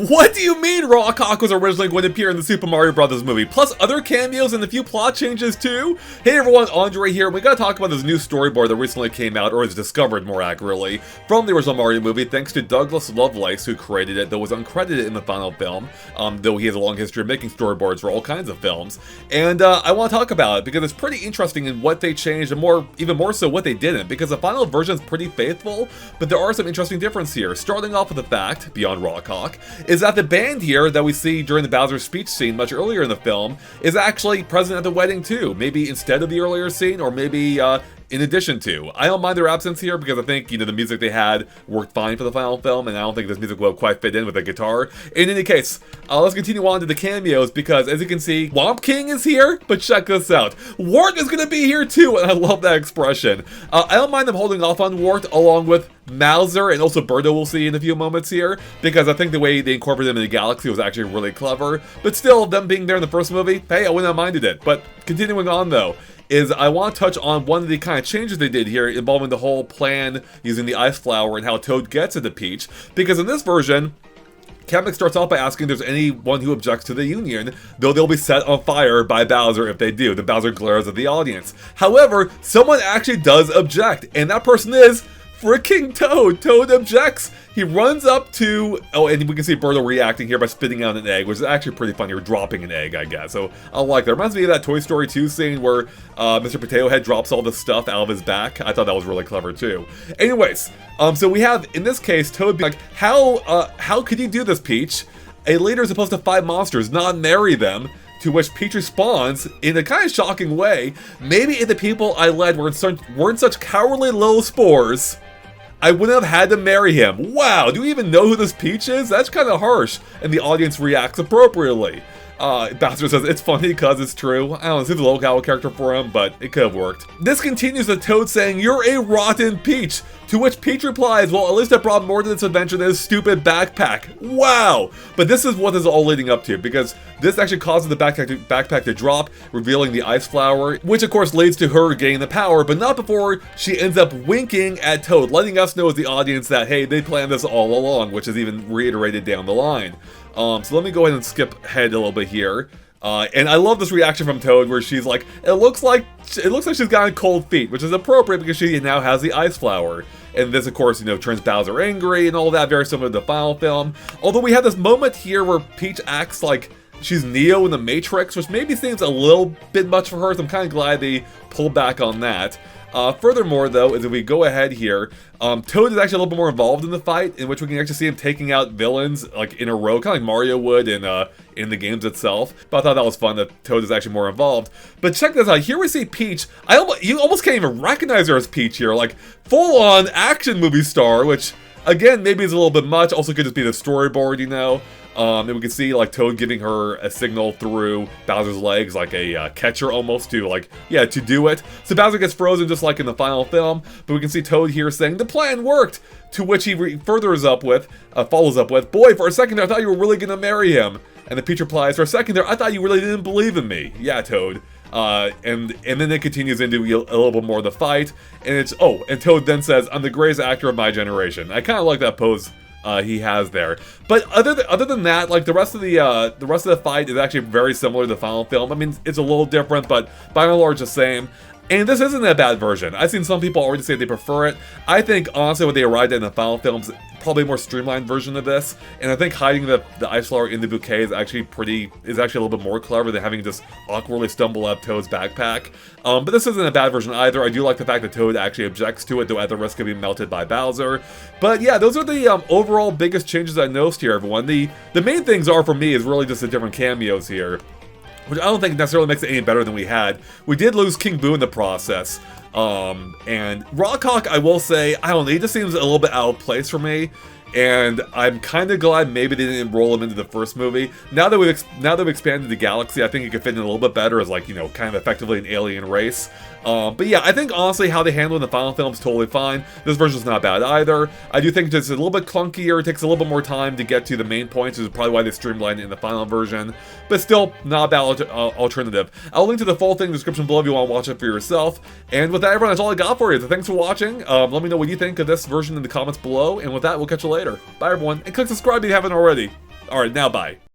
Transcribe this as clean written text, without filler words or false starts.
What do you mean Rawk Hawk was originally going to appear in the Super Mario Bros. Movie? Plus other cameos and a few plot changes too? Hey everyone, Andre here. We gotta talk about this new storyboard that recently came out, or was discovered more accurately, from the original Mario movie thanks to Douglas Lovelace, who created it, though was uncredited in the final film, though he has a long history of making storyboards for all kinds of films. And I want to talk about it because it's pretty interesting in what they changed, and even more so what they didn't, because the final version is pretty faithful, but there are some interesting differences here. Starting off with the fact, beyond Rawk Hawk, is that the band here that we see during the Bowser speech scene much earlier in the film is actually present at the wedding too. Maybe instead of the earlier scene, or maybe in addition to. I don't mind their absence here because I think, the music they had worked fine for the final film, and I don't think this music will quite fit in with the guitar. In any case, let's continue on to the cameos, because as you can see, Womp King is here, but check this out. Wart is going to be here too, and I love that expression. I don't mind them holding off on Wart along with Mauser, and also Birdo we'll see in a few moments here, because I think the way they incorporated them in the Galaxy was actually really clever. But still, them being there in the first movie, hey, I wouldn't have minded it. But continuing on though, is I want to touch on one of the kind of changes they did here involving the whole plan using the ice flower and how Toad gets into Peach, because in this version, Cameos starts off by asking if there's anyone who objects to the union, though they'll be set on fire by Bowser if they do. The Bowser glares at the audience. However, someone actually does object, and that person is freaking Toad. Toad objects. He runs up to, and we can see Birdo reacting here by spitting out an egg, which is actually pretty funny, or dropping an egg, I guess. So I like that. It reminds me of that Toy Story 2 scene where Mr. Potato Head drops all the stuff out of his back. I thought that was really clever too. Anyways, so we have, in this case, Toad being like, how could you do this, Peach? A leader is supposed to fight monsters, not marry them. To which Peach responds in a kind of shocking way, maybe if the people I led weren't such cowardly little spores, I wouldn't have had to marry him. Wow, do you even know who this Peach is? That's kind of harsh. And the audience reacts appropriately. Bowser says it's funny because it's true. I don't know, this is a low-cow character for him, but it could have worked. This continues with Toad saying, "You're a rotten Peach," to which Peach replies, "Well, at least I brought more to this adventure than a stupid backpack." Wow! But this is what this is all leading up to, because this actually causes the backpack to drop, revealing the ice flower, which of course leads to her gaining the power, but not before she ends up winking at Toad, letting us know as the audience that, hey, they planned this all along, which is even reiterated down the line. So let me go ahead and skip ahead a little bit here. And I love this reaction from Toad where she's like, it looks like she's got cold feet, which is appropriate because she now has the ice flower. And this, of course, turns Bowser angry and all that, very similar to the final film. Although we have this moment here where Peach acts like she's Neo in the Matrix, which maybe seems a little bit much for her, so I'm kind of glad they pulled back on that. Furthermore, though, is if we go ahead here, Toad is actually a little bit more involved in the fight, in which we can actually see him taking out villains like in a row, kind of like Mario would in the games itself. But I thought that was fun that Toad is actually more involved. But check this out. Here we see Peach. You almost can't even recognize her as Peach here, like full-on action movie star, which again maybe is a little bit much. Also could just be the storyboard, And we can see like Toad giving her a signal through Bowser's legs, like a catcher almost to do it. So Bowser gets frozen just like in the final film, but we can see Toad here saying the plan worked. To which he follows up with, "Boy, for a second there, I thought you were really gonna marry him." And the Peach replies, "For a second there, I thought you really didn't believe in me." Yeah, Toad. And then it continues into a little bit more of the fight, and and Toad then says, "I'm the greatest actor of my generation." I kind of like that pose he has there. But other than that, like the rest of the fight is actually very similar to the final film. I mean, it's a little different, but by and large the same. And this isn't a bad version. I've seen some people already say they prefer it. I think, honestly, what they arrived at in the final film is probably a more streamlined version of this. And I think hiding the ice flower in the bouquet is actually a little bit more clever than having to just awkwardly stumble up Toad's backpack. But this isn't a bad version either. I do like the fact that Toad actually objects to it, though at the risk of being melted by Bowser. But yeah, those are the overall biggest changes I noticed here, everyone. The main things are, for me, is really just the different cameos here, which I don't think necessarily makes it any better than we had. We did lose King Boo in the process. And Rawk Hawk, I will say, I don't know, he just seems a little bit out of place for me. And I'm kind of glad maybe they didn't roll him into the first movie. Now that we've expanded the Galaxy, I think he could fit in a little bit better as kind of effectively an alien race. But yeah, I think honestly how they handle it in the final film is totally fine. This version's not bad either. I do think it's a little bit clunkier. It takes a little bit more time to get to the main points, which is probably why they streamlined it in the final version. But still, not a bad alternative. I'll link to the full thing in the description below if you want to watch it for yourself. And with that, everyone, that's all I got for you. So thanks for watching. Let me know what you think of this version in the comments below. And with that, we'll catch you later. Bye, everyone. And click subscribe if you haven't already. Alright, now bye.